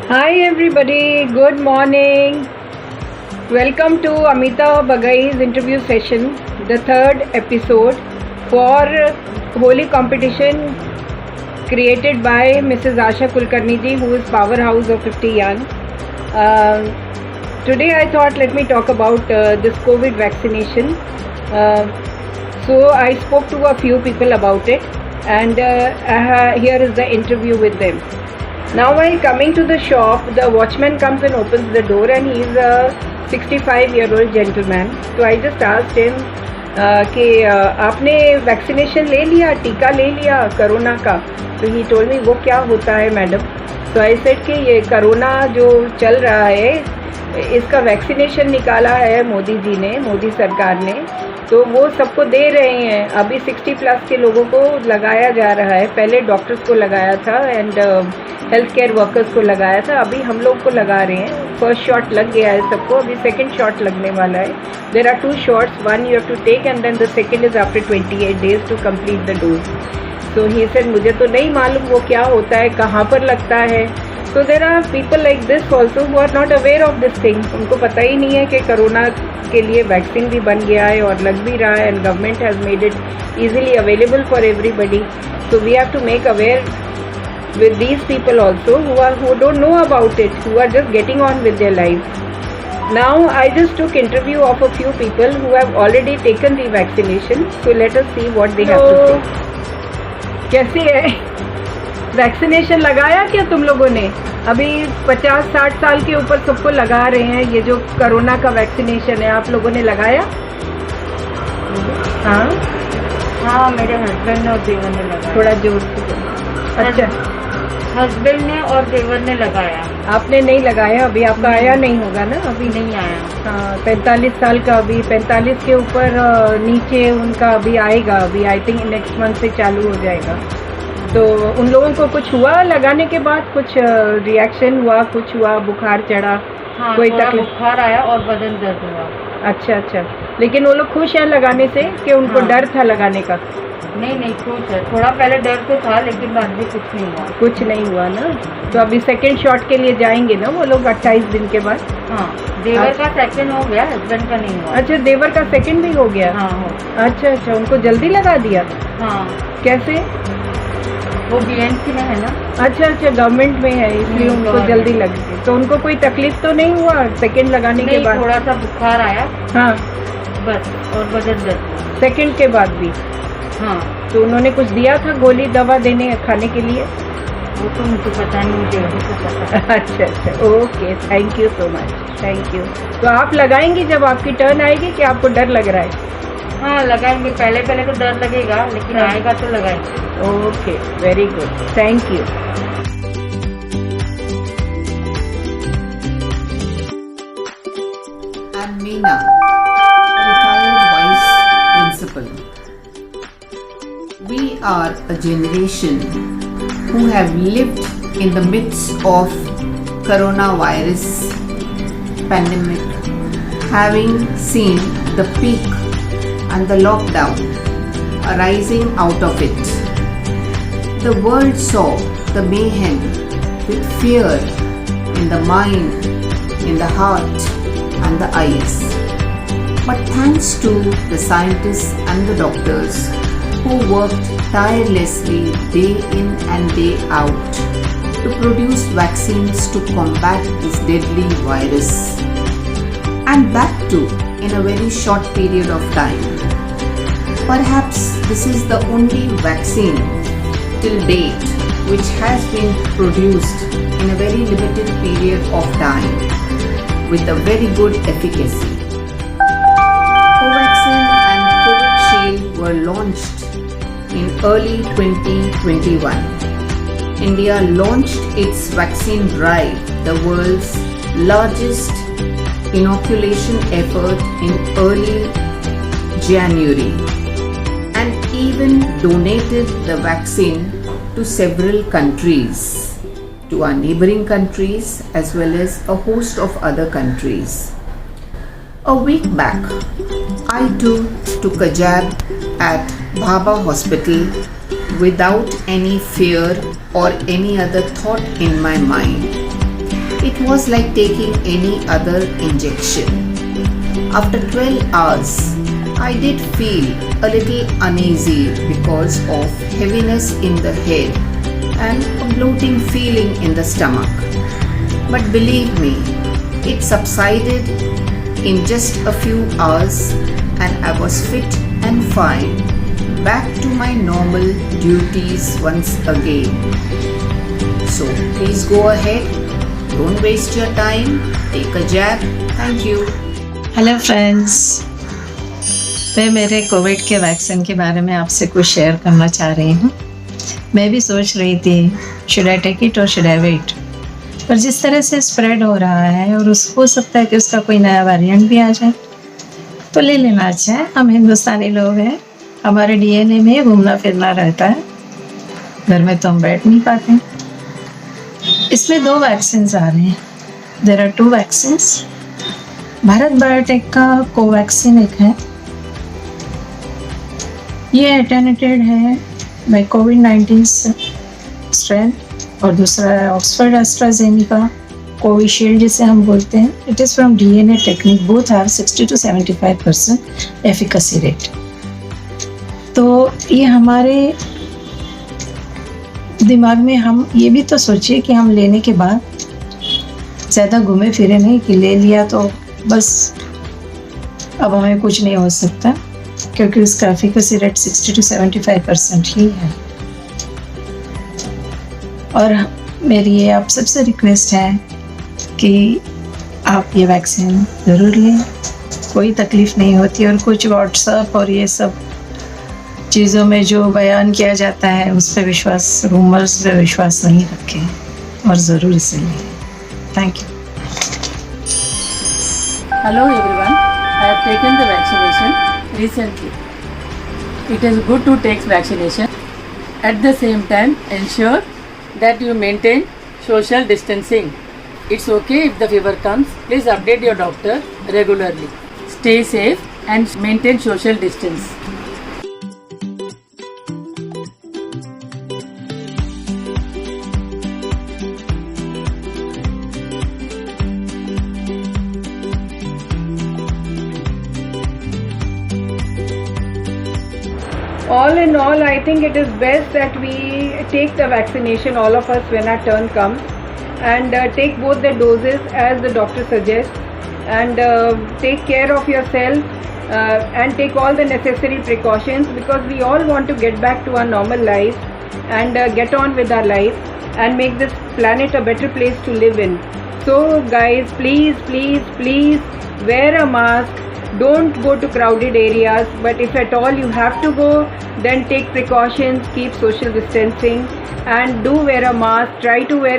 Hi everybody, good morning. Welcome to Amita Bagai's interview session, the third episode for Holy competition created by Mrs. Asha Kulkarni ji, who is powerhouse of 50 yarn. Today I thought let me talk about this COVID vaccination. So I spoke to a few people about it, and here is the interview with them. Now while coming to the shop, the watchman comes and opens the door, and he is a 65-year-old gentleman. So I just asked him कि आपने vaccination ले लिया, टीका ले लिया corona का? तो he told me वो क्या होता है मैडम. तो आई सेड कि ये कोरोना जो चल रहा है इसका वैक्सीनेशन निकाला है मोदी जी ने, मोदी सरकार ने, तो वो सबको दे रहे हैं. अभी 60 प्लस के लोगों को लगाया जा रहा है. पहले डॉक्टर्स को लगाया था एंड हेल्थ केयर वर्कर्स को लगाया था. अभी हम लोग को लगा रहे हैं. फर्स्ट शॉट लग गया है सबको, अभी सेकंड शॉट लगने वाला है. There are 2 shots, one you have to take and then the second is after 28 days to complete the dose. So he said मुझे तो नहीं मालूम वो क्या होता है, कहाँ पर लगता है. So there are people like this also who are not aware of this thing. उनको पता ही नहीं है कि कोरोना के लिए वैक्सीन भी बन गया है और लग भी रहा है, and government has made it easily available for everybody. So we have to make aware with these people also who don't know about it, who are just getting on with their lives. Now I just took interview of a few people who have already taken the vaccination, so let us see what they have to say. कैसी है vaccination? लगाया क्या तुम लोगों ने? अभी 50-60 साल के ऊपर सबको लगा रहे हैं ये जो कोरोना का वैक्सीनेशन है. आप लोगों ने लगाया? हाँ, मेरे हस्बैंड ने और देवर ने लगाया. थोड़ा जोर से. अच्छा, हस्बैंड ने और देवर ने लगाया. आपने नहीं लगाया? अभी आपका आया नहीं होगा ना? अभी नहीं आया. हाँ, 45 साल का, अभी 45 के ऊपर नीचे उनका अभी आएगा. अभी आई थिंक नेक्स्ट मंथ से चालू हो जाएगा. तो उन लोगों को कुछ हुआ लगाने के बाद? कुछ रिएक्शन हुआ, कुछ हुआ, बुखार चढ़ा? हाँ, कोई तकलीफ? बुखार आया और बदन दर्द हुआ. अच्छा. लेकिन वो लोग खुश हैं लगाने से कि उनको डर था लगाने का? नहीं खुश है. थोड़ा पहले डर तो था लेकिन बाद में कुछ नहीं हुआ. कुछ नहीं हुआ ना? तो अभी सेकंड शॉट के लिए जाएंगे ना वो लोग 28 दिन के बाद? हाँ, देवर का सेकंड हो गया, हस्बैंड का नहीं हुआ. अच्छा, देवर का सेकंड भी हो गया? हाँ हो. अच्छा, उनको जल्दी लगा दिया? हाँ. कैसे? वो बीएमसी में है ना. अच्छा, गवर्नमेंट में है इसलिए उनको जल्दी लग गई. तो उनको कोई तकलीफ तो नहीं हुआ सेकंड लगाने के बाद? थोड़ा सा बुखार आया. हाँ, बस. और बदन दर्द सेकंड के बाद भी? हाँ. तो उन्होंने कुछ दिया था गोली दवा देने खाने के लिए? वो तो मुझे पता नहीं, मुझे पता. अच्छा. Okay, thank you so much. Thank you. तो आप लगाएंगे जब आपकी टर्न आएगी कि आपको डर लग रहा है? हाँ, लगाएंगे. पहले तो डर लगेगा लेकिन आएगा तो लगाएंगे. Okay, very good. Thank you. I'm Meena, retired vice principal. We are a generation who have lived in the midst of coronavirus pandemic, having seen the peak and the lockdown arising out of it. The world saw the mayhem with fear in the mind, in the heart and the eyes. But thanks to the scientists and the doctors who worked tirelessly day in and day out to produce vaccines to combat this deadly virus, and that too in a very short period of time. Perhaps this is the only vaccine till date which has been produced in a very limited period of time with a very good efficacy. Covaxin and Covishield were launched in early 2021. India launched its vaccine drive, the world's largest inoculation effort, in early January, and even donated the vaccine to several countries, to our neighboring countries as well as a host of other countries. A week back, I too took a jab at Bhabha Hospital without any fear or any other thought in my mind, It was like taking any other injection. After 12 hours, I did feel a little uneasy because of heaviness in the head and a bloating feeling in the stomach. But believe me, it subsided in just a few hours and I was fit and fine, back to my normal duties once again. So please go ahead, don't waste your time, take a jab. Thank you. Hello friends, मैं मेरे Covid के vaccine के बारे में आपसे कुछ share करना चाह रही हूँ। मैं भी सोच रही थी शुड आई टेक इट और शुड आई वेट, पर जिस तरह से स्प्रेड हो रहा है और हो सकता है कि उसका कोई नया वेरिएंट भी आ जाए, तो ले लेना अच्छा है। हम हिंदुस्तानी लोग हैं, हमारे डीएनए में घूमना फिरना रहता है, घर में तो हम बैठ नहीं पाते। इसमें 2 वैक्सीन आ रहे हैं। There are 2 vaccines. Bharat Biotech का कोवैक्सीन एक है, ये एटेनेटेड है बाई कोविड-19 स्ट्रेन, और दूसरा है ऑक्सफर्ड एस्ट्राजेनिका कोविशील्ड जिसे हम बोलते हैं। It is from DNA technique, both have 60 to 75% efficacy rate. तो ये हमारे दिमाग में, हम ये भी तो सोचिए कि हम लेने के बाद ज़्यादा घूमे फिरे नहीं कि ले लिया तो बस अब हमें कुछ नहीं हो सकता, क्योंकि उसका एफिकेसी रेट 60 to 75% ही है। और मेरी ये आप सबसे रिक्वेस्ट है कि आप ये वैक्सीन ज़रूर लें, कोई तकलीफ़ नहीं होती। और कुछ व्हाट्सएप और ये सब चीज़ों में जो बयान किया जाता है उस पर विश्वास, रूमर्स पे विश्वास नहीं रखें और ज़रूर इसे लें। Thank you. Hello everyone, I have taken the vaccination recently. It is good to take vaccination. At the same time, ensure that you maintain social distancing. It's okay if the fever comes. Please update your doctor regularly. Stay safe and maintain social distance. All in all, I think it is best that we take the vaccination, all of us, when our turn comes, and take both the doses as the doctor suggests, and take care of yourself and take all the necessary precautions, because we all want to get back to our normal life and get on with our life and make this planet a better place to live in. So guys, please wear a mask. Don't go to crowded areas, but if at all you have to go, then take precautions, keep social distancing and do wear a mask. Try to wear